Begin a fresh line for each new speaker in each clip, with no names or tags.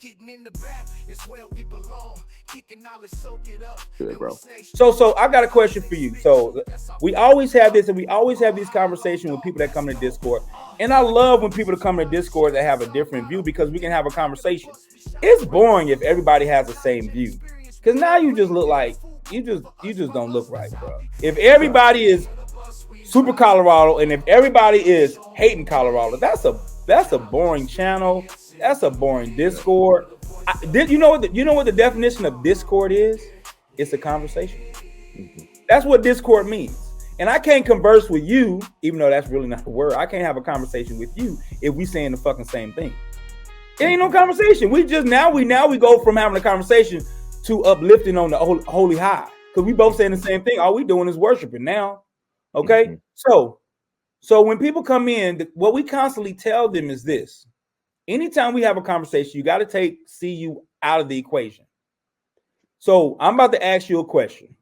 Getting in the back is where we belong. Kicking knowledge, soak it up.
Good, bro.
So I got a question for you. So we always have this, and we always have these conversations with people that come to Discord. And I love when people that come to Discord that have a different view because we can have a conversation. It's boring if everybody has the same view. Because now you just look like you just don't look right, bro. If everybody is super Colorado and if everybody is hating Colorado, that's a boring channel. That's a boring Discord. You know what the definition of Discord is? It's a conversation. That's what Discord means. And I can't converse with you, even though that's really not the word. I can't have a conversation with you if we saying the fucking same thing. It ain't no conversation. We just now we go from having a conversation to uplifting on the holy high because we both saying the same thing. All we doing is worshiping now. Okay, so when people come in, what we constantly tell them is this: anytime we have a conversation, you got to take CU out of the equation. So I'm about to ask you a question.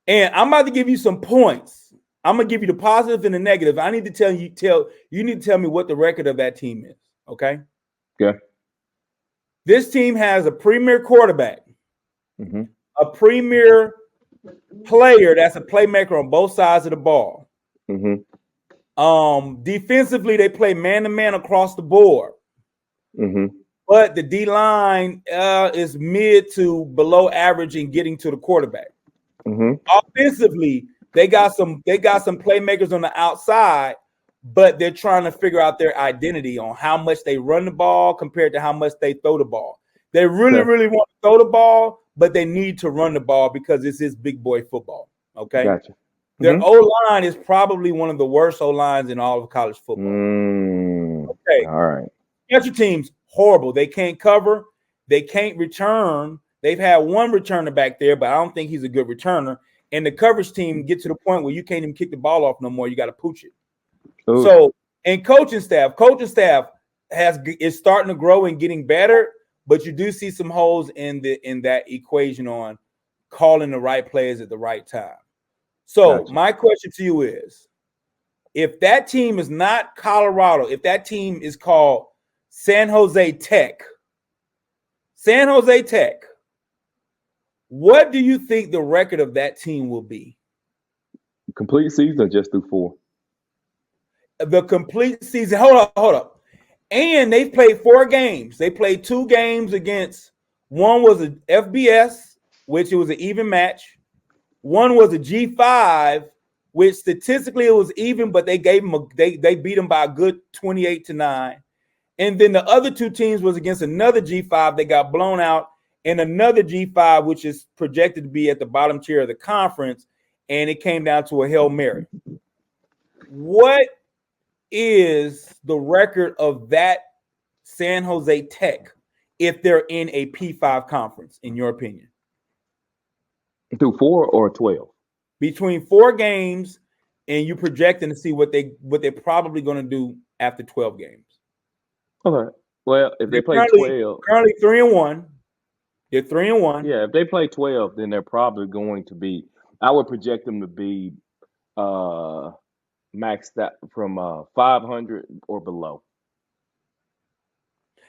And I'm about to give you some points. I'm gonna give you the positive and the negative. I need to you need to tell me what the record of that team is. Okay.
Okay.
This team has a premier quarterback, a premier player that's a playmaker on both sides of the ball. Defensively, they play man-to-man across the board. But the D-line is mid to below average in getting to the quarterback. Offensively, they got some playmakers on the outside, but they're trying to figure out their identity on how much they run the ball compared to how much they throw the ball. They really want to throw the ball, but they need to run the ball because this is big boy football. Okay.
Gotcha.
Their O-line is probably one of the worst O-lines in all of college football. Okay.
All right.
Special teams, horrible. They can't cover. They can't return. They've had one returner back there, but I don't think he's a good returner. And the coverage team get to the point where you can't even kick the ball off no more. You got to pooch it.
Ooh.
So, and coaching staff is starting to grow and getting better, but you do see some holes in that equation on calling the right players at the right time. So my question to you is, if that team is not Colorado, if that team is called San Jose Tech, what do you think the record of that team will be?
Complete season just through 4?
The complete season. Hold up. And they've played 4 games. They played 2 games against, one was a FBS, which it was an even match. One was a G5, which statistically it was even, but they gave them they beat them by a good 28-9. And then the other 2 teams was against another G5. They got blown out, and another G5, which is projected to be at the bottom tier of the conference, and it came down to a Hail Mary. What is the record of that San Jose Tech if they're in a P5 conference, in your opinion?
Through 4 or 12?
Between 4 games, and you projecting to see what they're probably going to do after 12 games.
Okay. Well, if they play 12,
currently 3-1. They're 3-1.
Yeah, if they play 12, then they're probably going to be. I would project them to be maxed out from 500 or below.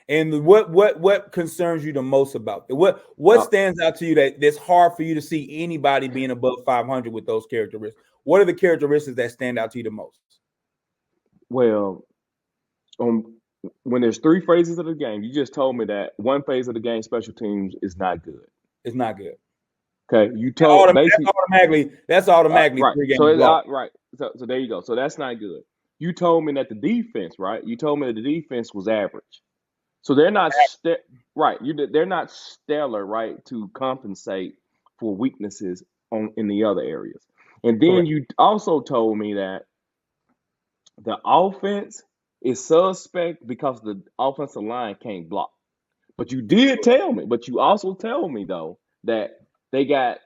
And what concerns you the most about it? What stands out to you that's hard for you to see anybody being above 500 with those characteristics? What are the characteristics that stand out to you the most?
Well, when there's 3 phases of the game, you just told me that one phase of the game, special teams, is not good.
It's not good.
Okay, you told
that's automatically
right.
3 games.
So it's right. So there you go. So that's not good. You told me that the defense, right? You told me that the defense was average. So they're not right. They're not stellar, right, to compensate for weaknesses in the other areas. And then
Correct.
you also told me that the offense is suspect because the offensive line can't block. But you did tell me. But you also tell me though that they got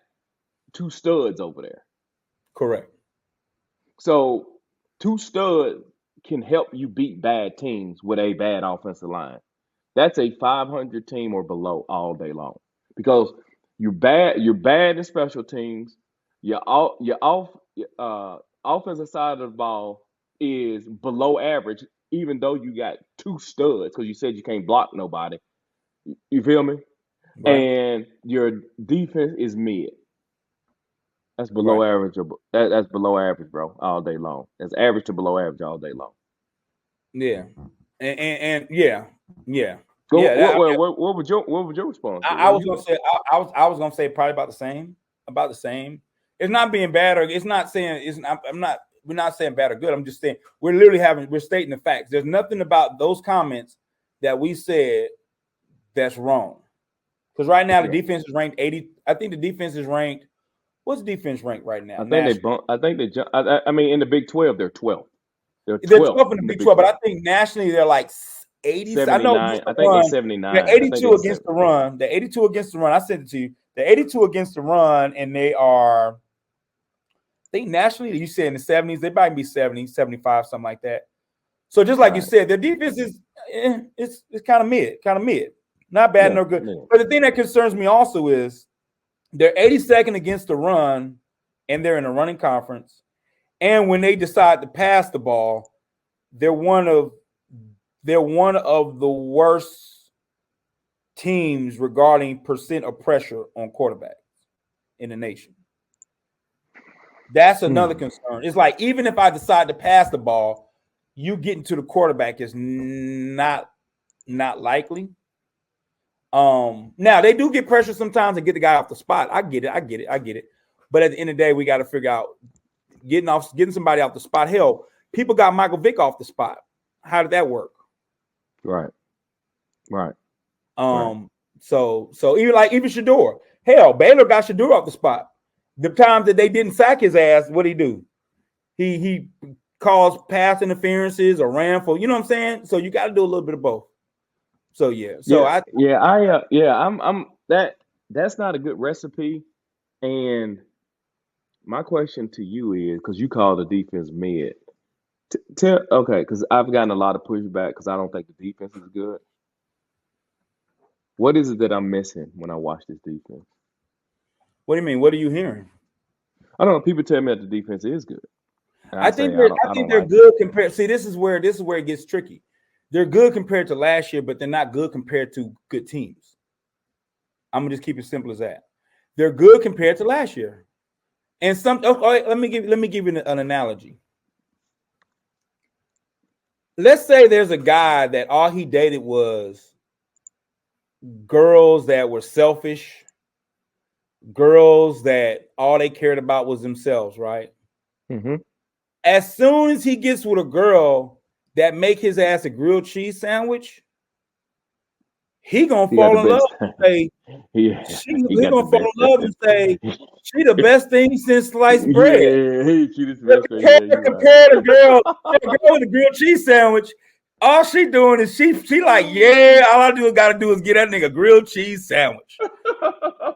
2 studs over there.
Correct.
So 2 studs can help you beat bad teams with a bad offensive line. That's a 500 team or below all day long because you're bad in special teams. Your offensive side of the ball is below average even though you got two studs, because you said you can't block nobody. You feel me?
Right.
And your defense is mid. That's below
Right.
average. That's below average, bro, all day long. That's average to below average all day long.
Yeah. And yeah.
Go,
Yeah.
what would your response be?
I was gonna say I was gonna say probably about the same. About the same. It's not being bad or it's not saying it's not. I'm not. We're not saying bad or good. I'm just saying we're stating the facts. There's nothing about those comments that we said that's wrong. Because right now the defense is ranked 80. I think the defense is ranked. What's the defense ranked right now?
I think they
nationally?
bump. I think they jump. I mean, in the Big 12, they're 12th. They're
They're
12th
12 in the Big 12, but I think nationally they're like 80. I know
79.
against the
I think
run,
they're 79.
they're
I think
82
they're
against the run. They're 82 against the run. I sent it to you. They're 82 against the run, and they are, I think nationally, you said in the 70s, they might be 70, 75, something like that. So just like you said, their defense is it's kind of mid. Not bad nor good.
Yeah.
But the thing that concerns me also is they're 82nd against the run, and they're in a running conference. And when they decide to pass the ball, they're one of the worst teams regarding percent of pressure on quarterbacks in the nation. That's another concern. It's like even if I decide to pass the ball, you getting to the quarterback is not likely. Now they do get pressure sometimes and get the guy off the spot. I get it. But at the end of the day, we got to figure out getting somebody off the spot. Hell, people got Michael Vick off the spot. How did that work?
Right.
So even Shedeur. Hell, Baylor got Shedeur off the spot. The times that they didn't sack his ass, what did he do? He caused pass interferences or ran for, you know what I'm saying? So you got to do a little bit of both. So yeah. So
I'm that's not a good recipe. And my question to you is, because you call the defense mid, because I've gotten a lot of pushback because I don't think the defense is good. What is it that I'm missing when I watch this defense?
What do you mean? What are you hearing?
I don't know. People tell me that the defense is good.
I think they're good compared. See, this is where it gets tricky. They're good compared to last year, but they're not good compared to good teams. I'm gonna just keep it simple as that. They're good compared to last year. And let me give you an analogy. Let's say there's a guy that all he dated was girls that were selfish, girls that all they cared about was themselves, right?
Mm-hmm.
As soon as he gets with a girl that make his ass a grilled cheese sandwich, he gonna fall in love and say, he gonna fall in love and say, she the best thing since sliced bread.
Yeah, she the best thing.
Compare the girl with the grilled cheese sandwich. All she doing is she like, yeah, all I gotta do is get that nigga grilled cheese sandwich.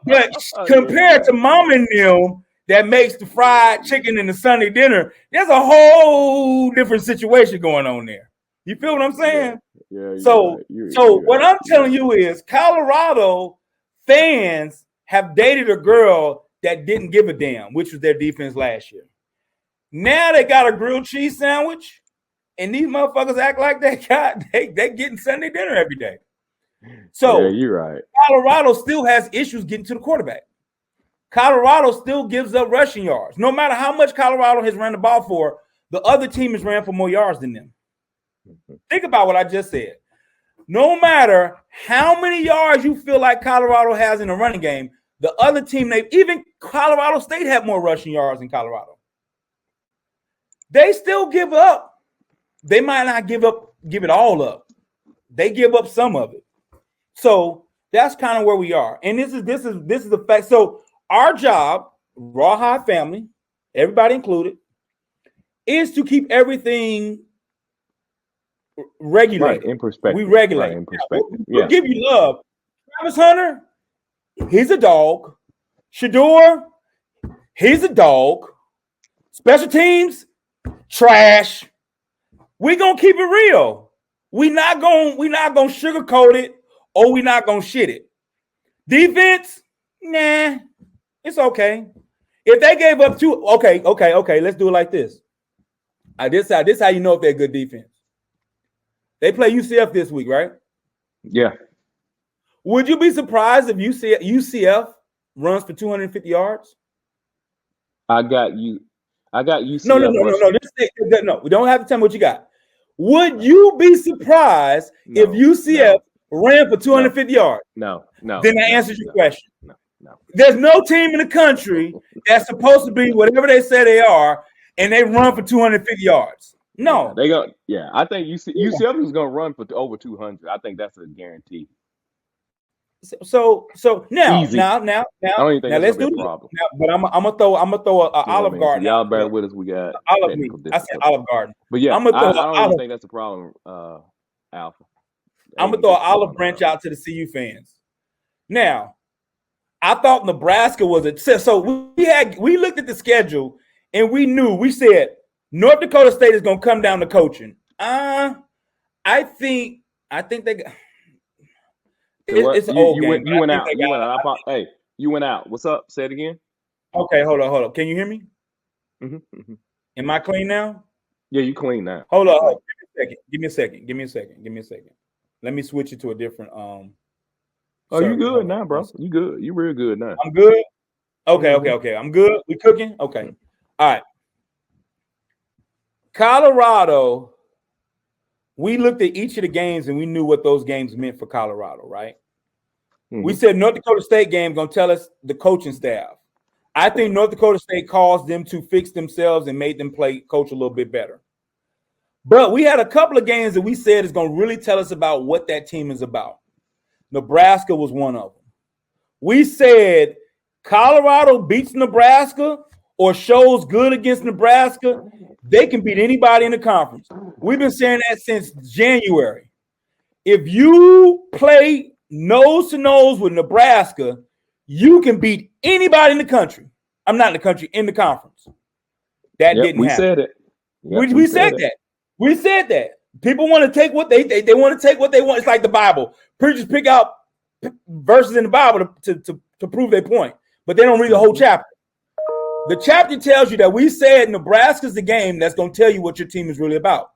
But compared to mom and them that makes the fried chicken and the Sunday dinner, there's a whole different situation going on there. You feel what I'm saying?
Yeah.
So what I'm telling you is Colorado fans have dated a girl that didn't give a damn, which was their defense last year. Now they got a grilled cheese sandwich, and these motherfuckers act like they getting Sunday dinner every day. So
yeah, you're right.
Colorado still has issues getting to the quarterback. Colorado still gives up rushing yards. No matter how much Colorado has ran the ball for, the other team has ran for more yards than them. Think about what I just said. No matter how many yards you feel like Colorado has in the running game, the other team, even Colorado State had more rushing yards than Colorado. They still give up. They might not give it all up. They give up some of it. So that's kind of where we are. And this is the fact. So our job, Rawhide family, everybody included, is to keep everything regulated.
Right, in perspective.
We regulate.
Right, in perspective.
We'll give you love. Travis Hunter, he's a dog. Shedeur, he's a dog. Special teams, trash. We're gonna keep it real. We're not gonna sugarcoat it, or we're not gonna shit it. Defense, nah, it's okay. If they gave up two, okay, let's do it like this. This how you know if they're good defense. They play UCF this week, right?
Yeah.
Would you be surprised if UCF runs for 250 yards?
I got UCF.
No. No, we don't have to tell me what you got. Would you be surprised if UCF ran for 250 yards?
No.
Then that answers your question.
No.
There's no team in the country that's supposed to be whatever they say they are, and they run for 250 yards. No.
They go. Yeah, I think UCF is going to run for over 200. I think that's a guarantee.
So now,
Easy.
now,
I don't even think
let's
that's
do
a
it.
problem.
Now, but I'm gonna throw an Olive Garden.
So y'all bear with us. We got
Olive. I said Olive Garden.
But yeah,
I'm gonna throw
I don't even think that's a problem. Alpha.
I'm gonna throw an olive branch out to the CU fans. Now, I thought Nebraska was so we looked at the schedule and we said North Dakota State is gonna come down to coaching. I think they. It's an old game.
You went out. Hey, you went out. What's up? Say it again.
Okay, hold on. Can you hear me?
Mm-hmm.
Am I clean now?
Yeah, you clean now.
Hold on. Give me a second. Let me switch it to a different.
Oh, you good now, bro? You good? You real good now?
I'm good. Okay. I'm good. We cooking? Okay. All right. Colorado. We looked at each of the games and we knew what those games meant for Colorado, right? Mm-hmm. We said North Dakota State game going to tell us the coaching staff. I think North Dakota State caused them to fix themselves and made them coach a little bit better. But we had a couple of games that we said is going to really tell us about what that team is about. Nebraska was one of them. We said Colorado beats Nebraska or shows good against Nebraska, they can beat anybody in the conference. We've been saying that since January. If you play nose to nose with Nebraska, you can beat anybody in the country. I'm not in the country, in the conference. That didn't happen.
We said it.
We said that. We said that. People want to take what they want to take what they want. It's like the Bible. Preachers pick out verses in the Bible to prove their point, but they don't read the whole chapter. The chapter tells you that we said Nebraska's the game that's going to tell you what your team is really about.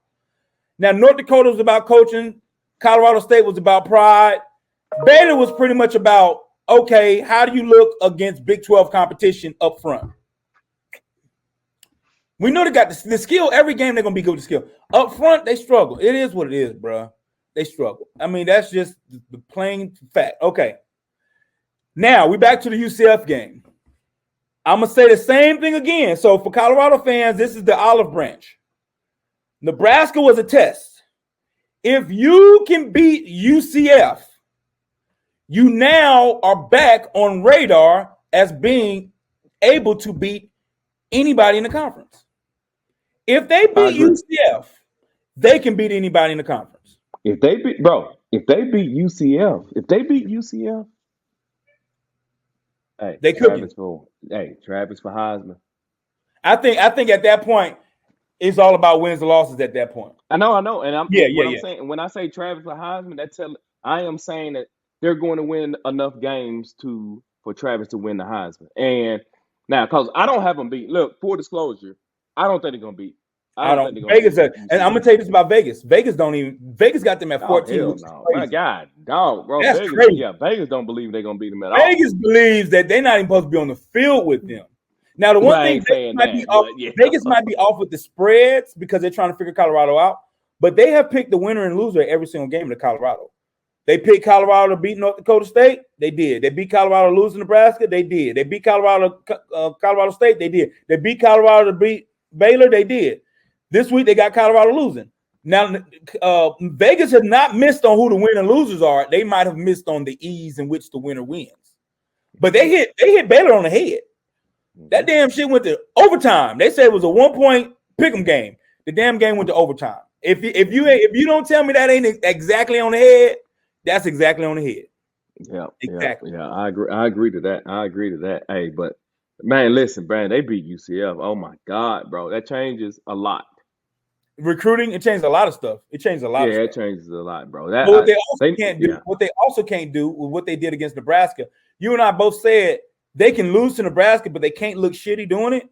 Now, North Dakota was about coaching. Colorado State was about pride. Baylor was pretty much about, okay, how do you look against Big 12 competition up front? We know they got the skill. Every game they're going to be good with the skill. Up front, they struggle. It is what it is, bro. They struggle. I mean, that's just the plain fact. Okay. Now, we back to the UCF game. I'm going to say the same thing again. So for Colorado fans, this is the olive branch. Nebraska was a test. If you can beat UCF, you now are back on radar as being able to beat anybody in the conference. If they beat UCF, they can beat anybody in the conference.
If they beat UCF, hey,
they
Travis for Heisman.
I think at that point, it's all about wins and losses at that point.
I know. And I'm
saying,
when I say Travis for Heisman, I am saying that they're going to win enough games for Travis to win the Heisman. And now, because I don't have them beat. Look, full disclosure, I don't think they're going to beat.
Vegas, and I'm gonna tell you this about Vegas. Vegas got them at 14.
Hell no. My God, dog, bro.
That's
Vegas,
crazy.
Yeah, Vegas don't believe they're gonna beat them at all.
Vegas believes that they're not even supposed to be on the field with them. Now, the one thing Vegas might be off with the spreads because they're trying to figure Colorado out, but they have picked the winner and loser every single game in Colorado. They picked Colorado to beat North Dakota State. They did. They beat Colorado to lose in Nebraska. They did. They beat Colorado State. They did. They beat Colorado to beat Baylor. They did. This week they got Colorado losing. Now, Vegas has not missed on who the winner and losers are. They might have missed on the ease in which the winner wins. But they hit Baylor on the head. That damn shit went to overtime. They said it was a 1-point pick'em game. The damn game went to overtime. If you don't tell me that ain't exactly on the head, that's exactly on the head.
Yeah,
exactly.
Yeah, I agree to that. Hey, but man, listen, Brandon, they beat UCF. Oh my God, bro, that changes a lot.
Recruiting, it changed a lot of stuff. It changed a lot.
Yeah, it changes a lot, bro.
What they also can't do with what they did against Nebraska. You and I both said they can lose to Nebraska, but they can't look shitty doing it.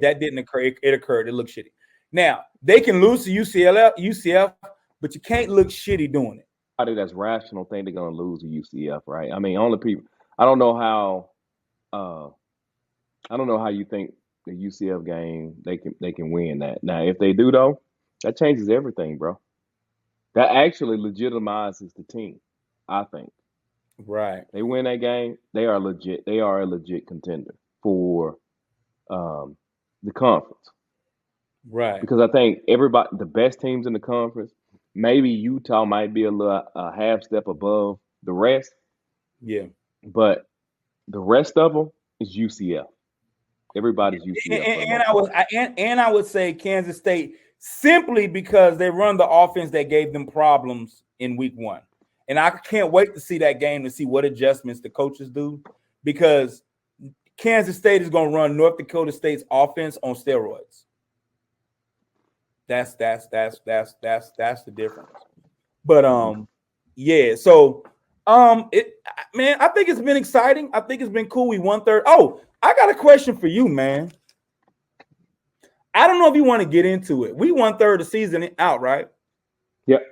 That didn't occur. It occurred. It looked shitty. Now they can lose to UCF, but you can't look shitty doing it.
That's rational think they're gonna lose to UCF, right? I mean, only people. I don't know how. I don't know how you think the UCF game they can win that. Now, if they do though, that changes everything, bro. That actually legitimizes the team. I think
Right.
they win that game, they are legit. They are a legit contender for the conference
Right.
because I think everybody, the best teams in the conference, maybe Utah might be a half step above the rest,
Yeah.
but the rest of them is UCF. Everybody's
And,
UCF for the
and
most
I would
part.
and I would say Kansas State simply because they run the offense that gave them problems in week 1. And I can't wait to see that game to see what adjustments the coaches do, because Kansas State is going to run North Dakota State's offense on steroids. That's the difference. But yeah, so man, I think it's been exciting. I think it's been cool. We won third. Oh, I got a question for you, man. I don't know if you want to get into it. We won third of the season out, right?
Yep.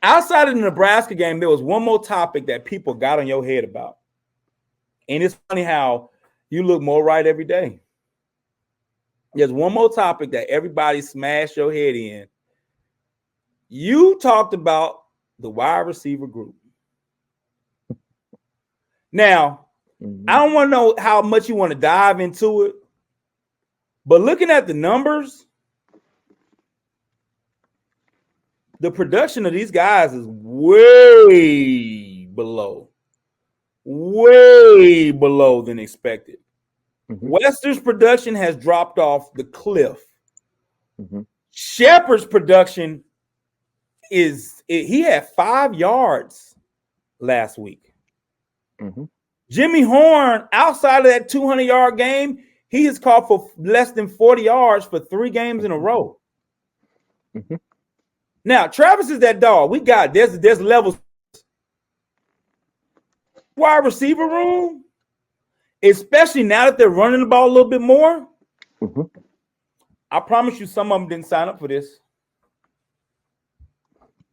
Outside of the Nebraska game, there was one more topic that people got on your head about. And it's funny how you look more right every day. There's one more topic that everybody smashed your head in. You talked about the wide receiver group. Now, I don't want to know how much you want to dive into it, but looking at the numbers, the production of these guys is way below than expected. Wester's production has dropped off the cliff. Shepard's production he had 5 yards last week. Jimmy Horn, outside of that 200-yard game, he has caught for less than 40 yards for 3 games in a row. Now, Travis is that dog. We got there's levels. Wide receiver room, especially now that they're running the ball a little bit more. I promise you, some of them didn't sign up for this.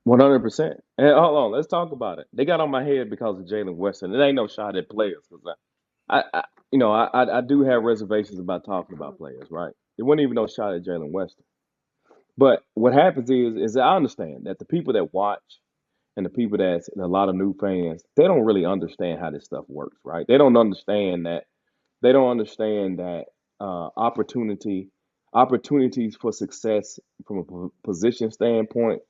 100%. And hold on, let's talk about it. They got on my head because of Jalen Weston. It ain't no shot at players because I do have reservations about talking about players, right? It wasn't even no shot at Jalen Weston. But what happens is that I understand that the people that watch and the people that's a lot of new fans, they don't really understand how this stuff works, right? They don't understand that opportunities for success from a position standpoint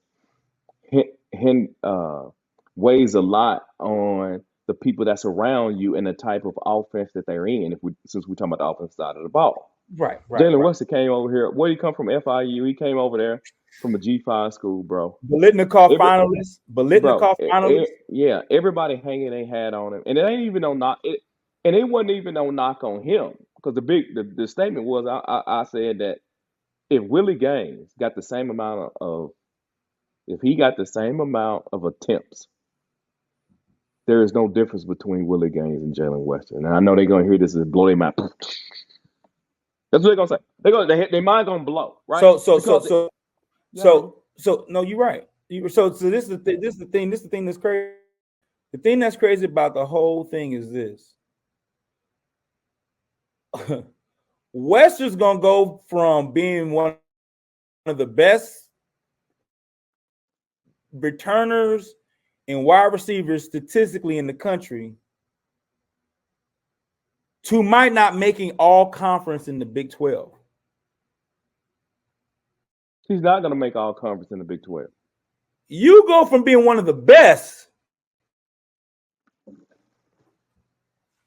weighs a lot on the people that's around you and the type of offense that they're in. Since we're talking about the offense side of the ball,
right.
Jalen Weston came over here. Where did he come from? FIU. He came over there from a G5 school, bro.
Bolitnikov finalist.
Yeah, everybody hanging their hat on him, and it ain't even no knock. And it wasn't even no knock on him because the statement was I said that if Willie Gaines got the same amount of attempts, there is no difference between Willie Gaines and Jalen Weston. And I know they're gonna hear this and blow their mind. That's what they're gonna say. Their mind gonna blow, right?
So no, you're right. So this is the thing that's crazy. The thing that's crazy about the whole thing is this. Wester's gonna go from being one of the best returners and wide receivers statistically in the country to might not making all conference in the Big 12.
He's not going to make all conference in the Big 12.
You go from being one of the best.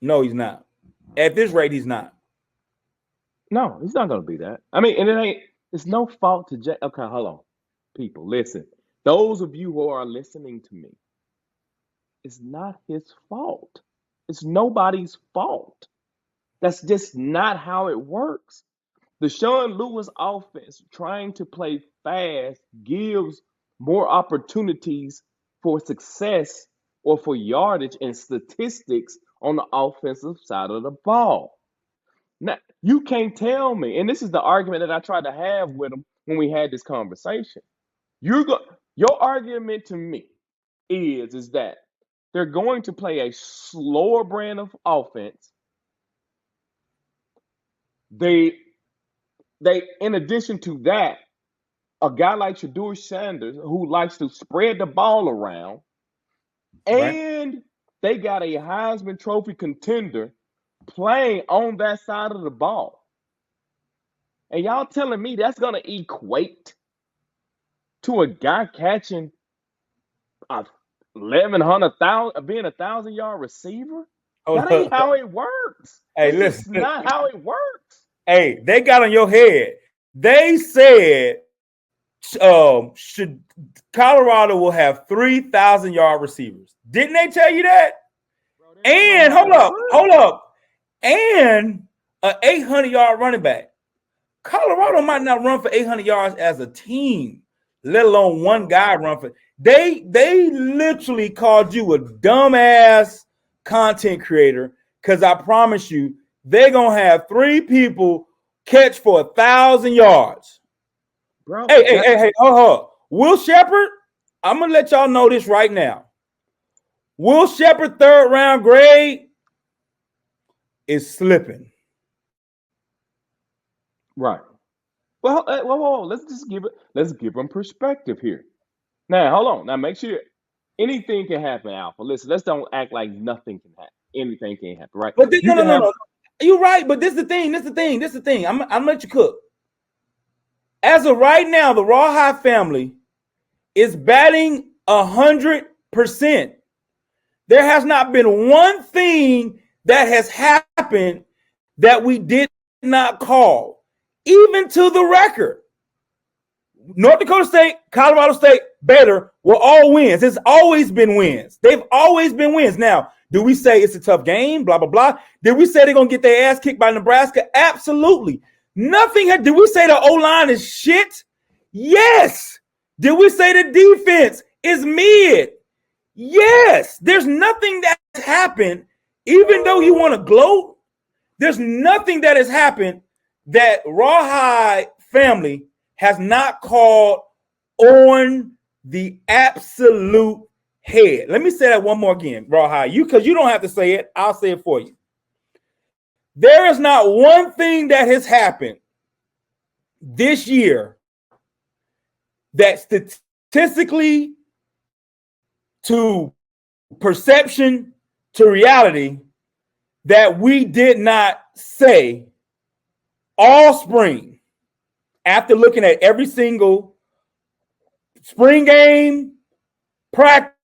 No, he's not. At this rate, he's not.
No, he's not going to be that. I mean, and it's no fault to Jay. Okay, hold on. People, listen. Those of you who are listening to me, it's not his fault. It's nobody's fault. That's just not how it works. The Sean Lewis offense trying to play fast gives more opportunities for success or for yardage and statistics on the offensive side of the ball. Now, you can't tell me, and this is the argument that I tried to have with him when we had this conversation. Your argument to me is that they're going to play a slower brand of offense. They in addition to that, a guy like Shedeur Sanders who likes to spread the ball around,
Right.
and they got a Heisman Trophy contender playing on that side of the ball. And y'all telling me that's gonna equate to a guy catching a 1,100,000 being 1,000-yard receiver?
Hold
That ain't
up.
how it works.
Hey,
That's just
listen.
not how it works.
Hey, they got on your head. They said should Colorado will have 3,000-yard receivers. Didn't they tell you that?
Bro, they don't
And
know how to
hold up. And an 800-yard running back. Colorado might not run for 800 yards as a team, let alone one guy run for. They literally called you a dumbass content creator because I promise you they're gonna have 3 people catch for 1,000 yards.
Bro,
Hey, hold. Will Shepard, I'm gonna let y'all know this right now. Will Shepard 3rd round grade is slipping.
right. Well, whoa, let's give them perspective here. Now, hold on. Now, make sure anything can happen, Alpha. Listen, let's don't act like nothing can happen. Anything can happen, right?
But this,
You can have
no. You're right, but this is the thing. I'm gonna let you cook. As of right now, the Rawhide family is batting 100%. There has not been one thing that has happened that we did not call, even to the record. North Dakota State, Colorado State, Baylor were all wins. It's always been wins. They've always been wins. Now, do we say it's a tough game? Blah, blah, blah. Did we say they're going to get their ass kicked by Nebraska? Absolutely. Nothing. Did we say the O-line is shit? Yes. Did we say the defense is mid? Yes. There's nothing that's happened, even though you want to gloat, there's nothing that has happened that Rawhide family has not called on the absolute head. Let me say that one more again, Rawhide. Because you don't have to say it. I'll say it for you. There is not one thing that has happened this year that statistically to perception to reality that we did not say all spring after looking at every single spring game, practice,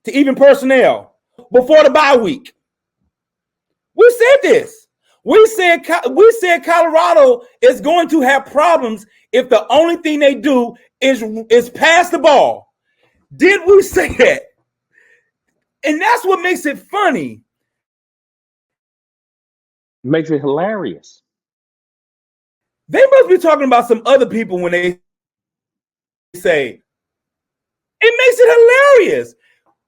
to even personnel before the bye week. We said this. We said Colorado is going to have problems if the only thing they do is pass the ball. Did we say that? And that's what makes it funny.
Makes it hilarious.
They must be talking about some other people when they say it makes it hilarious.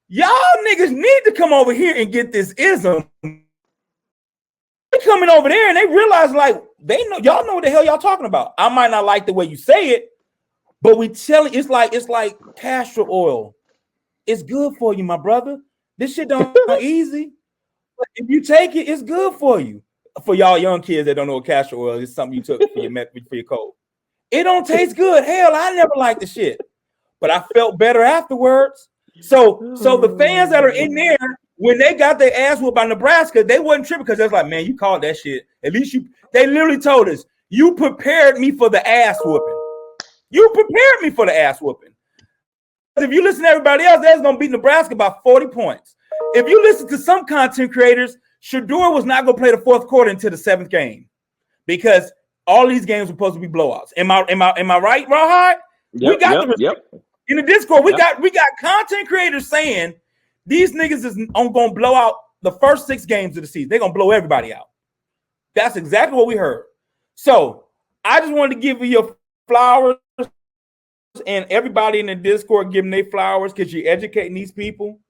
Y'all niggas need to come over here and get this ism. They coming over there and they realize like they know y'all know what the hell y'all talking about. I might not like the way you say it, but we tell it it's like castor oil. It's good for you, my brother. This shit don't easy. But if you take it, it's good for you. For y'all young kids that don't know what castor oil is, something you took for your cold. It don't taste good. Hell, I never liked the shit, but I felt better afterwards. So the fans that are in there, when they got their ass whooped by Nebraska, they wasn't tripping because they was like, man, you called that shit. At least they literally told us, you prepared me for the ass whooping. You prepared me for the ass whooping. If you listen to everybody else, that's going to beat Nebraska by 40 points. If you listen to some content creators, Shedeur was not going to play the fourth quarter until the 7th game because all these games were supposed to be blowouts. Am I right, Rawhide? In the Discord, we got content creators saying these niggas is going to blow out the first 6 games of the season. They're going to blow everybody out. That's exactly what we heard. So I just wanted to give you your flowers and everybody in the Discord giving their flowers because you're educating these people.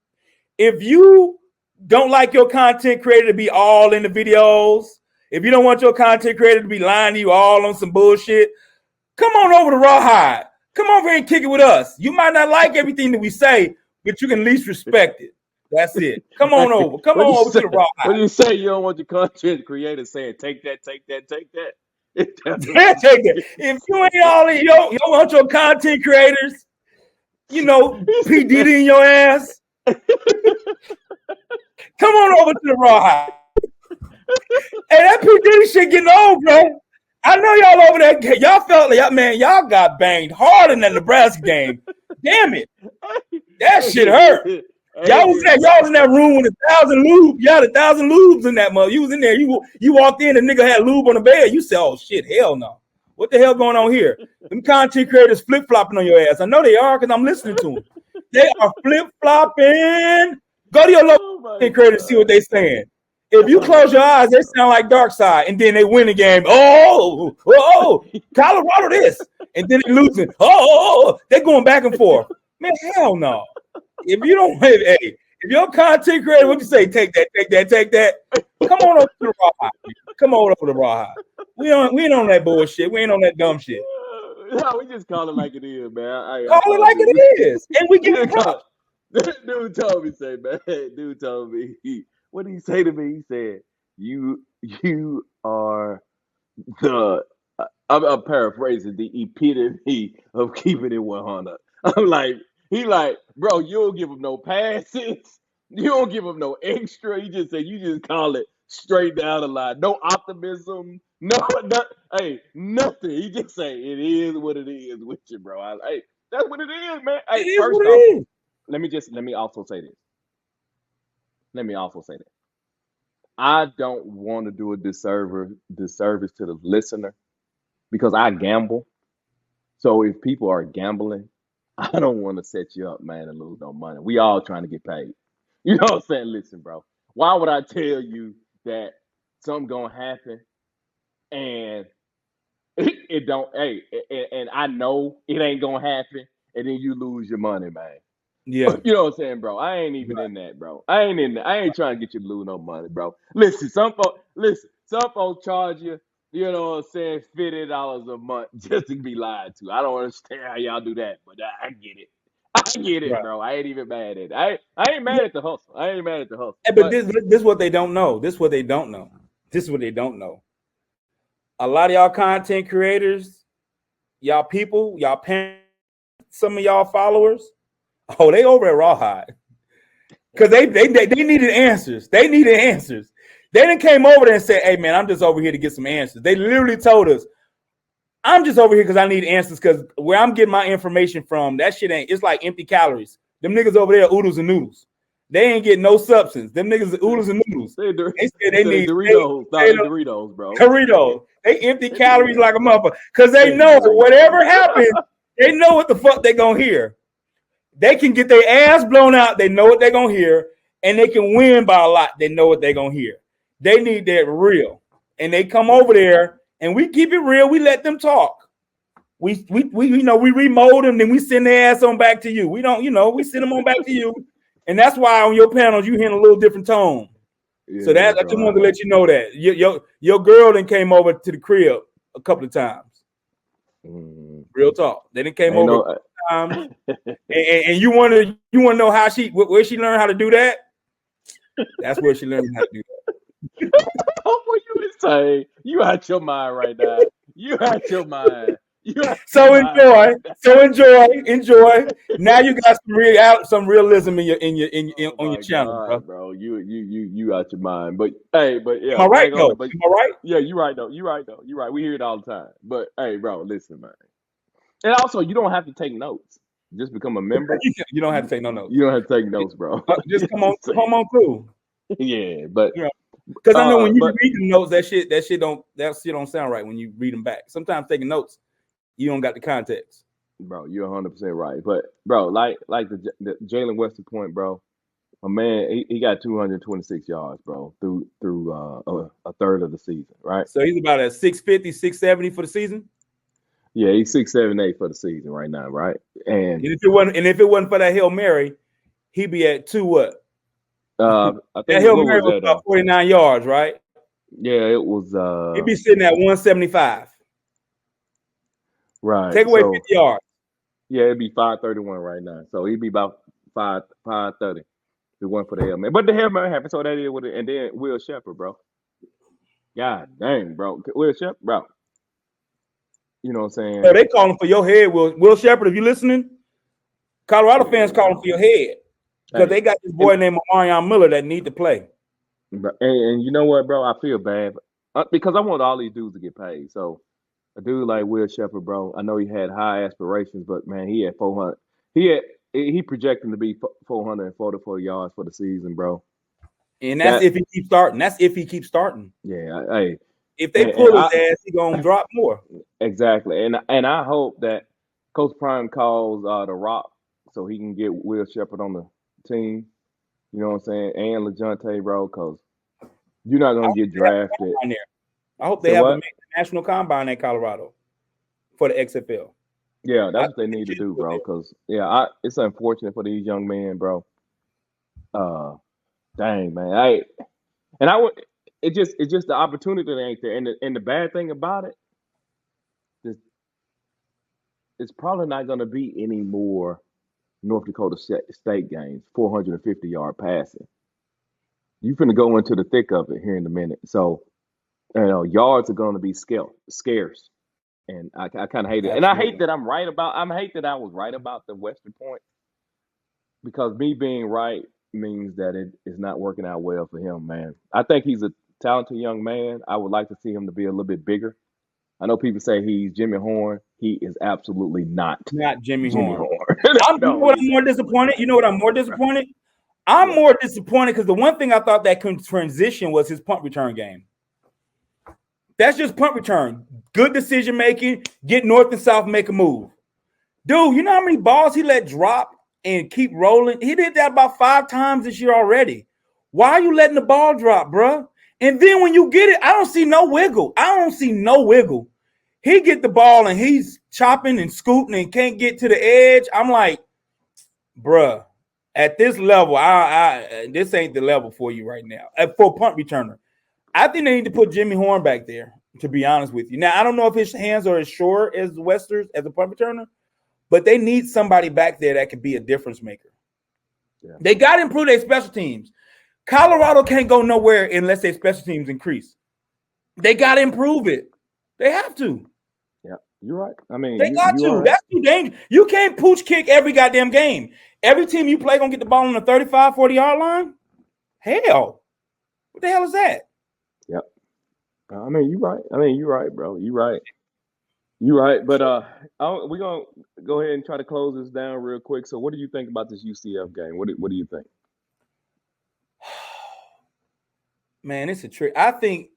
If you don't like your content creator to be all in the videos, if you don't want your content creator to be lying to you all on some bullshit, come on over to Rawhide. Come over here and kick it with us. You might not like everything that we say, but you can at least respect it. That's it. Come on over. Come on over to the Rawhide.
When you say you don't want your content creator saying take that, take that, take that.
Take that. If you ain't all in, you don't want your content creators, you know, P. Diddy in your ass. Come on over to the Rawhide. Hey, that P. Diddy shit getting old, bro. I know y'all over there. Y'all felt like, man, y'all got banged hard in that Nebraska game. Damn it. That shit hurt. Y'all was in that room with 1,000 lubes. You had 1,000 lubes in that mother. You was in there. You walked in, and nigga had lube on the bed. You said, oh, shit, hell no. What the hell going on here? Them content creators flip-flopping on your ass. I know they are because I'm listening to them. They are flip-flopping. Go to your local content creator and see what they saying. If you close your eyes, they sound like Dark Side, and then they win the game. Oh, Colorado this. And then they losing. Oh, they're going back and forth. Man, hell no. If you don't, if your content creator, what you say? Take that, take that, take that. Come on over to the Rawhide. Come on over to the Rawhide. We ain't on that bullshit. We ain't on that dumb shit.
No, we just call it like it is, man.
Call it like it is, and we give it props.
Dude told me, what did he say to me? He said, "You are the." I'm paraphrasing, the epitome of keeping it 100. I'm like. He like, bro, you don't give him no passes. You don't give him no extra. You just call it straight down the line. No optimism. Nothing. He just say it is what it is with you, bro. That's what it is, man. Hey, first off, let me also say this. I don't want to do a disservice to the listener because I gamble. So if people are gambling, I don't want to set you up, man, and lose no money. We all trying to get paid. You know what I'm saying? Listen, bro. Why would I tell you that something gonna happen and it don't? Hey, and I know it ain't gonna happen, and then you lose your money, man.
Yeah.
You know what I'm saying, bro? I ain't even in that, bro. I ain't in that. I ain't trying to get you to lose no money, bro. Listen, some folks charge you. You know what I'm saying? $50 a month just to be lied to. I don't understand how y'all do that, but I get it. Right. Bro. I ain't even mad at it. I ain't mad at the hustle.
But this is what they don't know. This is what they don't know. A lot of y'all content creators, y'all people, y'all parents, some of y'all followers, they over at Rawhide. Because they needed answers. They didn't came over there and said, hey, man, I'm just over here to get some answers. They literally told us, I'm just over here because I need answers because where I'm getting my information from, that shit it's like empty calories. Them niggas over there are oodles and noodles. They ain't getting no substance. Them niggas are oodles and noodles. They said they need
Doritos, bro.
Doritos. They empty calories like a motherfucker because they know whatever happens, they know what the fuck they gonna hear. They can get their ass blown out. They know what they're gonna hear, and they can win by a lot. They know what they're gonna hear. They need that real, and they come over there, and we keep it real. We let them talk. We remold them, then we send their ass on back to you. We don't, we send them on back to you, and that's why on your panels you hear a little different tone. Yeah, so I just wanted to let you know that your girl then came over to the crib a couple of times. Real talk. They didn't came over a couple of times, and you want to know how where she learned how to do that? That's where she learned how to do that.
What you say? You out your mind right now.
So enjoy. Now you got some realism on your channel,
bro. You out your mind. But yeah.
Am I right though? Am I right?
Yeah, you're right though. You're right. We hear it all the time. But hey, bro, listen, man. And also, you don't have to take notes. Just become a member.
You don't have to take no notes.
You don't have to take notes, bro.
Just come on through.
Yeah, but
because I know when you read the notes, that shit don't sound right when you read them back. Sometimes taking notes, you don't got the context.
Bro, you're 100% right. But bro, like the Jalen Weston point, bro. A man, he got 226 yards, bro, through a third of the season, right?
So he's about at 650, 670 for the season.
Yeah, he's 6'7", 8" for the season right now, right? And
if it wasn't for that Hail Mary, he'd be at 2 what?
I think
that Hail Mary was about 49 yards, right?
Yeah, it was.
He'd be sitting at 175.
Right.
Take away 50 yards.
Yeah, it'd be 5:31 right now. So he'd be about 5:30. If it wasn't for the Hail Mary. But the Hail Mary happened, so that is what it, and then Will Shepherd, bro. God dang, bro. Will Shepherd, bro. You know what I'm
Oh,
saying?
they calling for your head, Will Shepherd. If you listening, Colorado fans calling for your head because
Hey,
they got this
and,
boy named Marion Miller that need to play.
and you know what, bro? I feel bad because I want all these dudes to get paid. So a dude like Will Shepherd, bro, I know he had high aspirations, but man, he had 400. He projecting to be 444 yards for the season, bro.
And that's
That
if he keeps starting. That's if he keeps starting.
yeah, hey,
If they
and
pull his
I
ass, he gonna drop more.
exactly, and I hope that Coach Prime calls the Rock so he can get Will Shepherd on the team. You know what I'm saying? And LeJounte, bro, because you're not
I
gonna
hope
get
they have a
drafted.
combine there. I hope they
Say
have the
what?
national combine in Colorado for the XFL.
Yeah,
I
that's what they
think they
need to
should
do,
do
bro.
it.
Because it's unfortunate for these young men, bro. Uh, dang, man. And I would. It's just the opportunity that ain't there. And the bad thing about it is it's probably not gonna be any more North Dakota State games, 450-yard passing. You finna go into the thick of it here in a minute. So yards are gonna be scarce. And I kind of hate it. And I hate
Absolutely.
that I'm right about. I hate that I was right about the Western Point because me being right means that it is not working out well for him, man. I think he's a talented young man. I would like to see him to be a little bit bigger. I know people say he's Jimmy Horn. He is absolutely not
Not Jimmy
Jimmy
Horn.
Horn.
You know
No,
what
he's
I'm more
absolutely
disappointed?
not.
You know what I'm more disappointed? I'm
What?
more disappointed because the one thing I thought that could transition was his punt return game. That's just punt return. Good decision making, get north and south, make a move. Dude, you know how many balls he let drop and keep rolling? He did that about 5 times this year already. Why are you letting the ball drop, bro? And then when you get it, I don't see no wiggle. I don't see no wiggle. He get the ball and he's chopping and scooting and can't get to the edge. I'm like, bruh, at this level, this ain't the level for you right now. For punt returner, I think they need to put Jimmy Horn back there. To be honest with you, now I don't know if his hands are as sure as Wester's as a punt returner, but they need somebody back there that could be a difference maker.
Yeah.
They got to improve their special teams. Colorado can't go nowhere unless their special teams increase. They got to improve it. They have to.
Yeah, you're right. I mean,
They got
you are
to.
right.
That's too dangerous. You can't pooch kick every goddamn game. Every team you play gonna get the ball on the 35, 40-yard line? Hell. What the hell is that?
Yep. I mean, you're right. You're right, bro. You're right. You're right. But we're gonna go ahead and try to close this down real quick. So, what do you think about this UCF game? What do you think?
Man, it's a trick. I think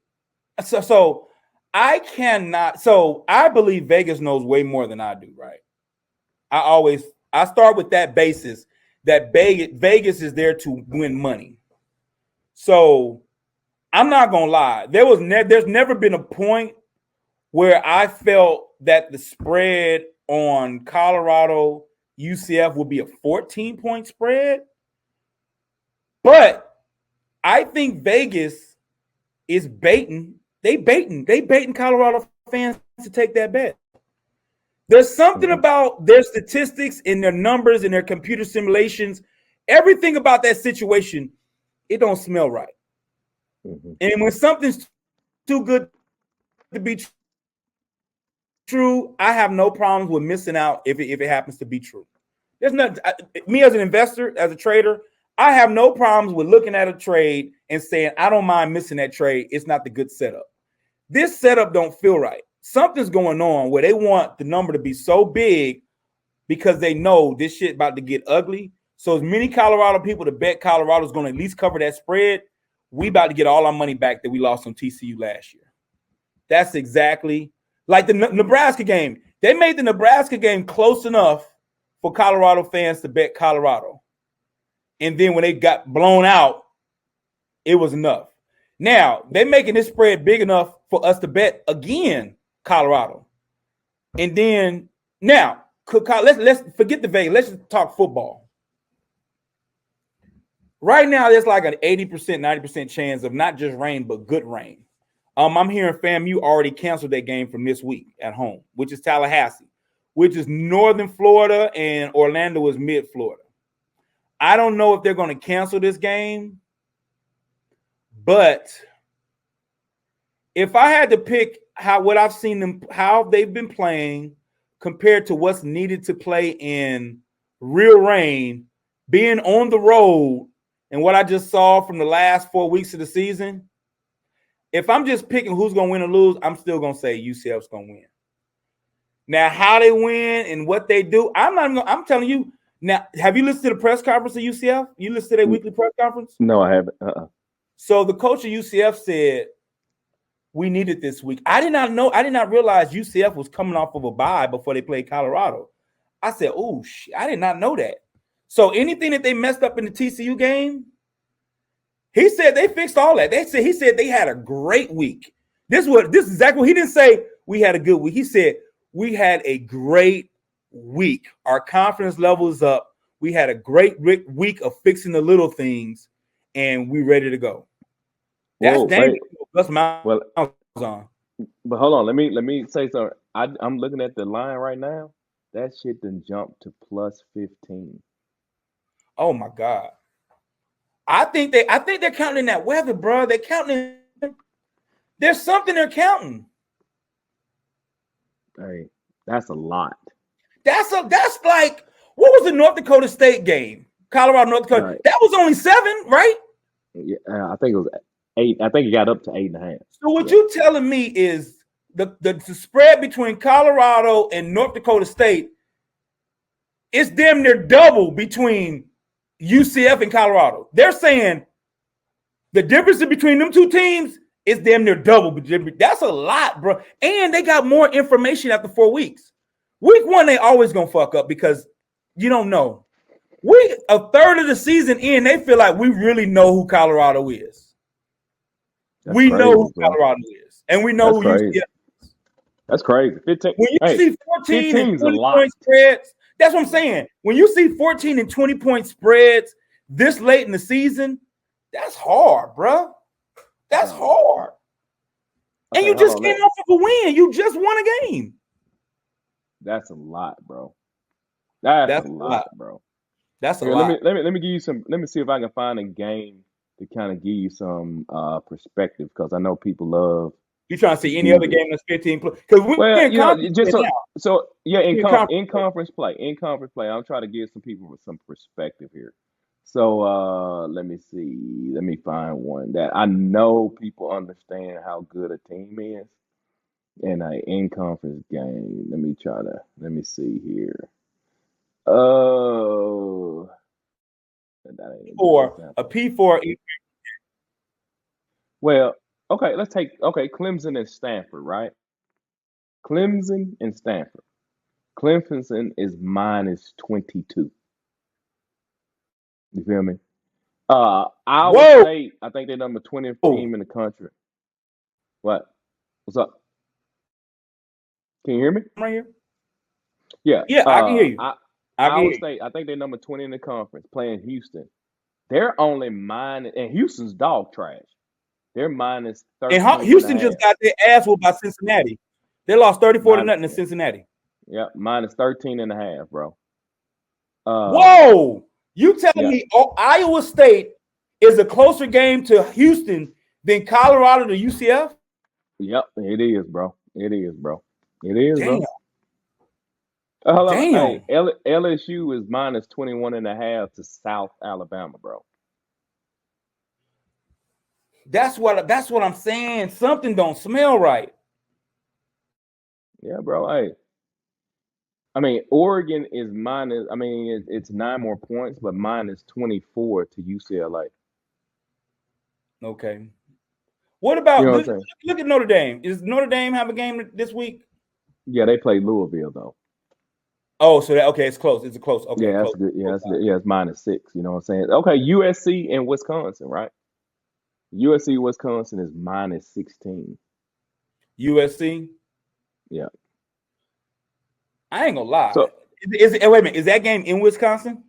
so. I cannot. So I believe Vegas knows way more than I do, right? I start with that basis that Vegas is there to win money. So I'm not gonna lie. There's never been a point where I felt that the spread on Colorado UCF would be a 14-point spread. But I think Vegas is baiting. They baiting Colorado fans to take that bet. There's something
Mm-hmm.
about their statistics and their numbers and their computer simulations. Everything about that situation, it don't smell right.
Mm-hmm.
And when something's too good to be true, I have no problems with missing out if it happens to be true. There's nothing. Me as an investor, as a trader, I have no problems with looking at a trade and saying I don't mind missing that trade. It's not the good setup. This setup don't feel right. Something's going on where they want the number to be so big because they know this shit about to get ugly. So as many Colorado people to bet Colorado's going to at least cover that spread, we about to get all our money back that we lost on TCU last year. That's exactly like the Nebraska game. They made the Nebraska game close enough for Colorado fans to bet Colorado. And then when they got blown out, it was enough. Now, they're making this spread big enough for us to bet again Colorado. And then now, let's forget the Vegas. Let's just talk football. Right now, there's like an 80%, 90% chance of not just rain, but good rain. I'm hearing FAMU already canceled that game from this week at home, which is Tallahassee. which is northern Florida, and Orlando is mid Florida. I don't know if they're going to cancel this game, but if I had to pick what I've seen them, how they've been playing compared to what's needed to play in real rain, being on the road, and what I just saw from the last 4 weeks of the season, if I'm just picking who's going to win or lose, I'm still going to say UCF's going to win. Now, how they win and what they do, I'm telling you. Now, have you listened to the press conference of UCF? You listened to their weekly press conference?
No, I haven't.
So the coach of UCF said, we needed this week. I did not realize UCF was coming off of a bye before they played Colorado. I said, oh, I did not know that. So anything that they messed up in the TCU game, he said they fixed all that. He said they had a great week. This is exactly what he didn't say. We had a good week. He said we had a great week. Our confidence level is up. We had a great week of fixing the little things, and we ready to go. That's dangerous. That's my on.
But hold on, let me say something. I'm looking at the line right now. That shit done jumped to plus 15.
Oh my God. I think they're counting that weather, bro. They're counting. There's something they're counting.
Hey, that's a lot.
That's like, what was the North Dakota State game? Colorado, North Dakota. Right. That was only 7, right?
Yeah, I think it was 8. I think it got up to 8.5.
So what you telling me is the spread between Colorado and North Dakota State is damn near double between UCF and Colorado. They're saying the difference between them two teams is damn near double. That's a lot, bro. And they got more information after 4 weeks. Week 1, they always gonna fuck up because you don't know. A third of the season in, they feel like we really know who Colorado is. We know who Colorado is, and we know who UCF is.
That's crazy. 15.
When you see 14 and 20 point spreads, that's what I'm saying. When you see 14 and 20 point spreads this late in the season, that's hard, bro. That's hard. And you just came off of a win. You just won a game.
That's a lot, bro. That's a lot, bro.
That's a lot.
Let me give you some. Let me see if I can find a game to kind of give you some perspective, because I know people love.
You trying to see any other game that's 15? Because
in conference play, I'm trying to give some people some perspective here. So let me see. Let me find one that I know people understand how good a team is in an in-conference game. Let me see here. Oh,
a P4.
Well, okay, let's take Clemson and Stanford, right? Clemson and Stanford. Clemson is minus 22. You feel me? Iowa State, I think they're number 20 team in the country. What? What's up? Can you hear me?
I'm right here.
Yeah.
Yeah, I can hear you.
Iowa State, I think they're number 20 in the conference, playing Houston. They're only minus, and Houston's dog trash. They're minus 13.
And Houston just got their ass whooped by Cincinnati. They lost 34-0 to Cincinnati.
Yeah, minus 13.5, bro.
Whoa! You telling me Iowa State is a closer game to Houston than Colorado to UCF?
Yep, it is, bro. It is, bro. It is,
Damn.
bro. Hello.
Damn.
Hey, LSU is minus 21.5 to South Alabama, bro.
That's what I'm saying. Something don't smell right.
Yeah, bro. Hey. I mean, Oregon is minus, it's 9 more points, but minus 24 to UCLA.
Okay. What about look at Notre Dame? Does Notre Dame have a game this week?
Yeah, they play Louisville though.
Oh, so it's close. It's a close. Okay,
yeah, that's good. Yeah, that's good. Yeah, it's minus 6. You know what I'm saying? Okay, USC and Wisconsin, right? USC Wisconsin is minus 16.
USC.
Yeah.
I ain't gonna lie.
So,
wait a minute. Is that game in Wisconsin?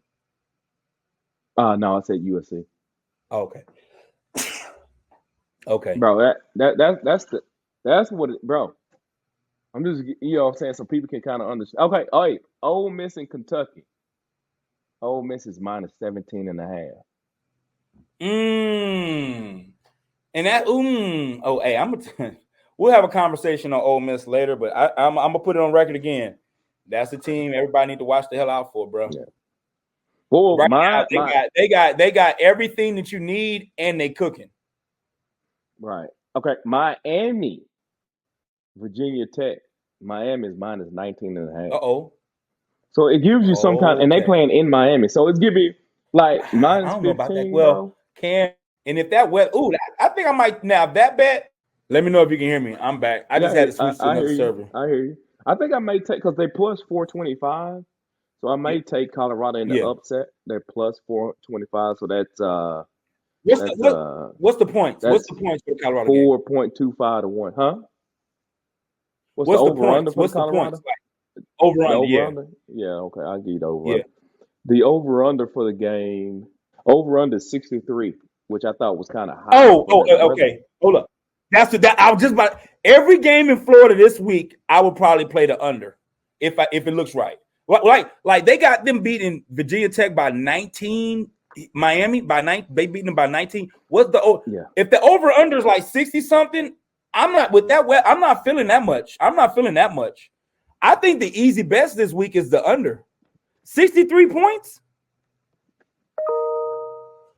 No, I said USC.
Oh, okay. Okay.
Bro, that's what it, bro. I'm just, you know what I'm saying, so people can kind of understand. Okay, all right, Ole Miss and Kentucky. Ole Miss is minus 17 and a half.
And that oh, hey, we'll have a conversation on Ole Miss later, but I'm gonna put it on record again. That's the team everybody need to watch the hell out for, bro.
Yeah. Well,
right now, they got everything that you need, and they cooking.
Right. Okay. Miami, Virginia Tech. Miami is minus 19 and a half.
Uh-oh.
So it gives you some kind, and they playing in Miami. So it's giving you like minus
I don't
15,
know about that. Well, and if that I think I might now that bet. Let me know if you can hear me. I'm back. I just had to switch to another server.
I hear you. I think I may take because they plus 425. So I may take Colorado in the upset. They're plus 425. So that's
what's the points? What's the points for Colorado?
4.25 to 1, huh? What's the over under for Colorado?
Over under.
Yeah, okay. I'll give you the over. Yeah. The over under for the game, over under 63, which I thought was kind of high.
Okay. Hold up. I was just about every game in Florida this week, I would probably play the under if it looks right. Like they got them beating Virginia Tech by 19, Miami by 9, they beating them by 19. If the over under is like 60 something, I'm not with that. I'm not feeling that much. I think the easy best this week is the under 63 points.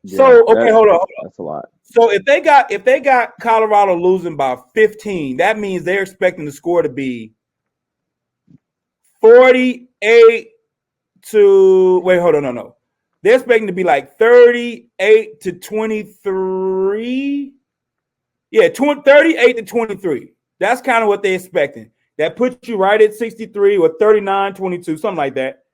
Yeah,
so okay, hold on.
That's a lot.
So if they got Colorado losing by 15, that means they're expecting the score to be 48 to wait, hold on, no. They're expecting to be like 38 to 23. Yeah, 38 to 23. That's kind of what they're expecting. That puts you right at 63 or 39-22, something like that.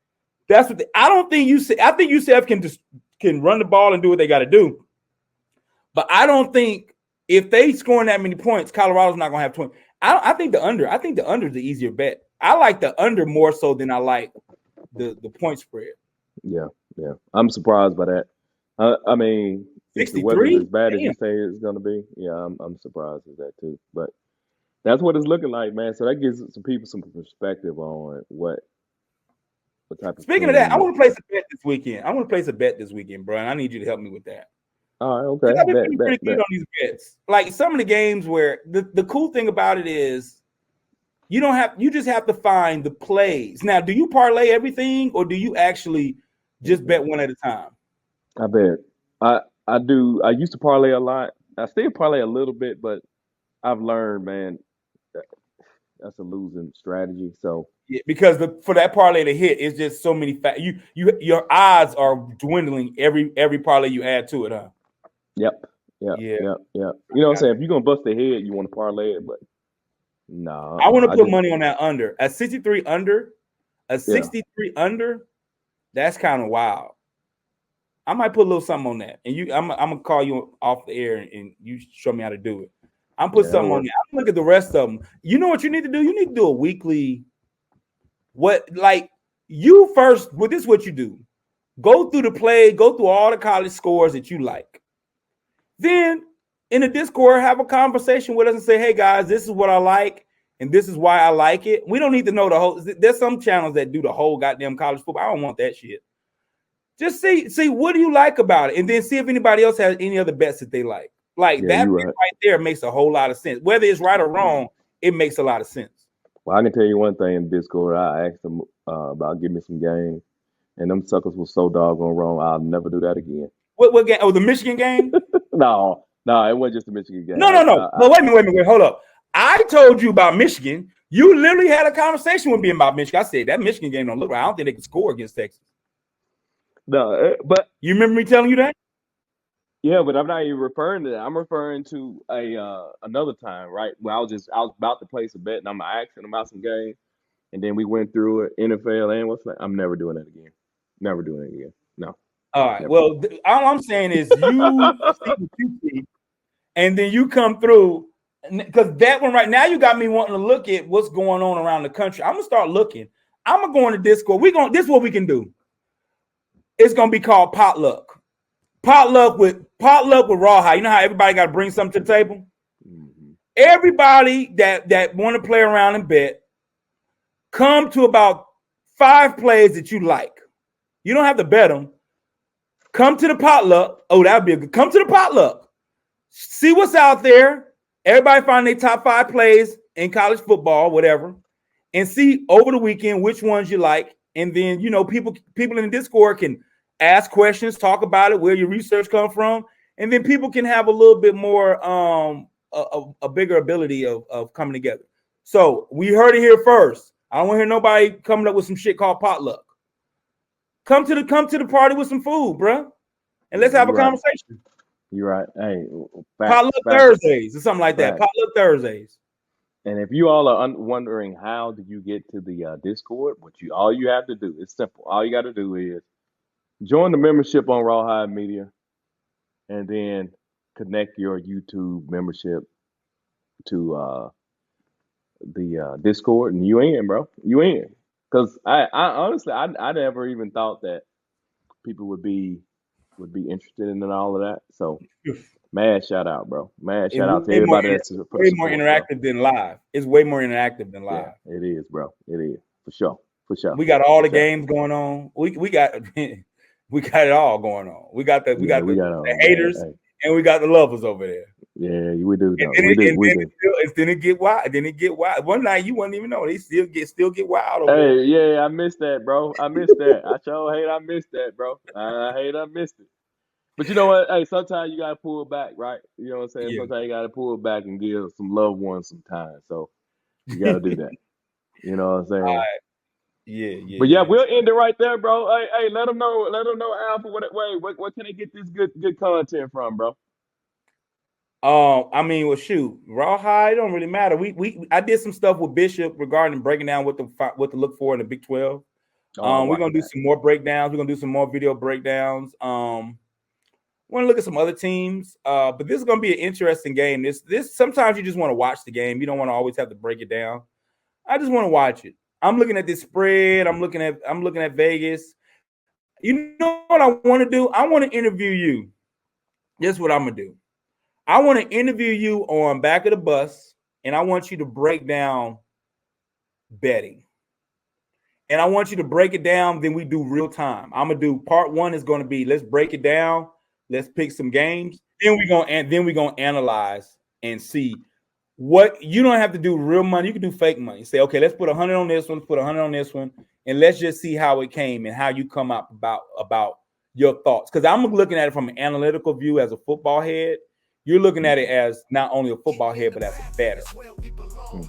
That's what I don't think I think UCF can run the ball and do what they got to do. But I don't think if they scoring that many points, Colorado's not gonna have 20. I think the under. I think the under is the easier bet. I like the under more so than I like the point spread.
Yeah. I'm surprised by that. I mean, if the weather is as bad as you say it's gonna be, yeah, I'm surprised at that too. But that's what it's looking like, man. So that gives some people some perspective on what type of.
Speaking of that, I want to place a bet this weekend. Bro, and I need you to help me with that.
All right, okay.
I've been pretty good on these bets. Like some of the games where the cool thing about it is you just have to find the plays. Now, do you parlay everything or do you actually just bet one at a time?
I bet. I do. I used to parlay a lot. I still parlay a little bit, but I've learned, man, that's a losing strategy. So
yeah, because for that parlay to hit, it's just so many your odds are dwindling every parlay you add to it, huh?
Yep. You know what I'm saying? If you're gonna bust the head, you want to parlay it, but no.
I want to put money on that under. A 63 under, that's kind of wild. I might put a little something on that. And I'm gonna call you off the air and you show me how to do it. I'm put something on that. I'm look at the rest of them. You know what you need to do? You need to do a weekly. This is what you do. Go through the play, go through all the college scores that you like. Then in the Discord, have a conversation with us and say, hey guys, this is what I like, and this is why I like it. We don't need to know the whole. There's some channels that do the whole goddamn college football. I don't want that shit. Just see what do you like about it, and then see if anybody else has any other bets that they like. Like that right there makes a whole lot of sense. Whether it's right or wrong, it makes a lot of sense.
Well, I can tell you one thing in Discord. I asked them about giving me some game, and them suckers was so doggone wrong. I'll never do that again.
What game? Oh, the Michigan game?
No, it wasn't just the Michigan game.
No. But wait a minute. Hold up. I told you about Michigan. You literally had a conversation with me about Michigan. I said that Michigan game don't look right. I don't think they can score against Texas.
No, but
you remember me telling you that?
Yeah, but I'm not even referring to that. I'm referring to another time, right? Where I was about to place a bet, and I'm asking about some games, and then we went through it, NFL and what's that. I'm never doing that again. Never doing it again. No.
All right. Never. Well, all I'm saying is you see, and then you come through, because that one right now you got me wanting to look at what's going on around the country. I'm gonna start looking. I'm gonna go into Discord. This is what we can do. It's gonna be called potluck. Potluck with Rawhide. You know how everybody got to bring something to the table? Mm-hmm. Everybody that want to play around and bet, come to about 5 plays that you like. You don't have to bet them. Come to the potluck. Oh, that'd be a good. Come to the potluck. See what's out there. Everybody find their top 5 plays in college football, whatever, and see over the weekend which ones you like. And then, you know, people in the Discord can ask questions, talk about it, where your research come from, and then people can have a little bit more a bigger ability of coming together. So we heard it here first. I don't want to hear nobody coming up with some shit called potluck. Come to the party with some food, bro, and let's have a conversation.
You're right. Hey,
potluck Thursdays or something like that. Potluck Thursdays.
And if you all are wondering how do you get to the Discord, all you have to do is simple. All you got to do is join the membership on Rawhide Media, and then connect your YouTube membership to the Discord, and you in, bro. You in. Because I honestly I never even thought that people would be interested in all of that. So mad shout out, bro. Mad shout out to everybody that's
way more interactive than live. It's way more interactive than live.
Yeah, it is, bro. It is for sure. For sure.
We got all the games going on. We got it all going on. We got the haters and we got the lovers over there.
Yeah, we do.
Then it get wild. One night you wouldn't even know. They still get wild over there.
Yeah, I missed that, bro. I missed that. I missed that, bro. I missed it. But you know what? Hey, sometimes you gotta pull back, right? You know what I'm saying? Yeah. Sometimes you gotta pull back and give some loved ones some time. So you gotta do that. You know what I'm saying?
All right. Yeah.
But we'll end it right there, bro. Hey, let them know, Alpha. What can they get this good content from, bro?
I mean, well, shoot, Rawhide, it don't really matter. I did some stuff with Bishop regarding breaking down what to look for in the Big 12. We're gonna do some more breakdowns. We're gonna do some more video breakdowns. We're gonna look at some other teams. But this is gonna be an interesting game. This sometimes you just want to watch the game. You don't want to always have to break it down. I just want to watch it. I'm looking at this spread. I'm looking at Vegas. You know what I want to do? I want to interview you. This is what I'm gonna do. I want to interview you on Back of the Bus, and I want you to break down betting. And I want you to break it down, then we do real time. I'm gonna do part 1 is going to be let's break it down, let's pick some games. Then we're gonna analyze and see what you don't have to do real money. You can do fake money. Say, okay, let's put 100 on this one, let's put 100 on this one, and let's just see how it came and how you come up about your thoughts. Because I'm looking at it from an analytical view as a football head. You're looking at it as not only a football head, but as a bettor.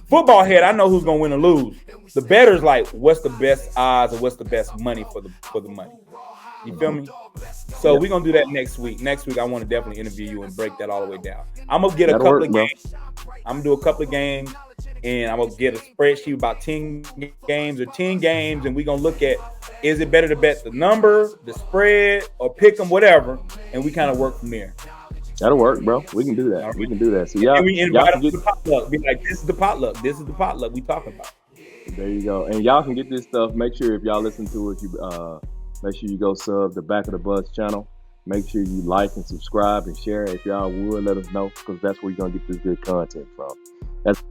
Football head, I know who's gonna win or lose. The bettor's like, what's the best odds or what's the best money for the money? You feel me? So we're gonna do that next week. Next week, I want to definitely interview you and break that all the way down. I'm gonna get a couple of games. I'm gonna do a couple of games, and I'm gonna get a spreadsheet about 10 games or 10 games, and we're gonna look at is it better to bet the number, the spread, or pick them, whatever, and we kind of work from there.
That'll work, bro. We can do that. Right. We can do that. So
we invite them to the potluck. Be like, this is the potluck. This is the potluck we talking about.
There you go. And y'all can get this stuff. Make sure if y'all listen to it, make sure you go sub the Back of the Bus channel. Make sure you like and subscribe and share. If y'all would, let us know, because that's where you're gonna get this good content from. That's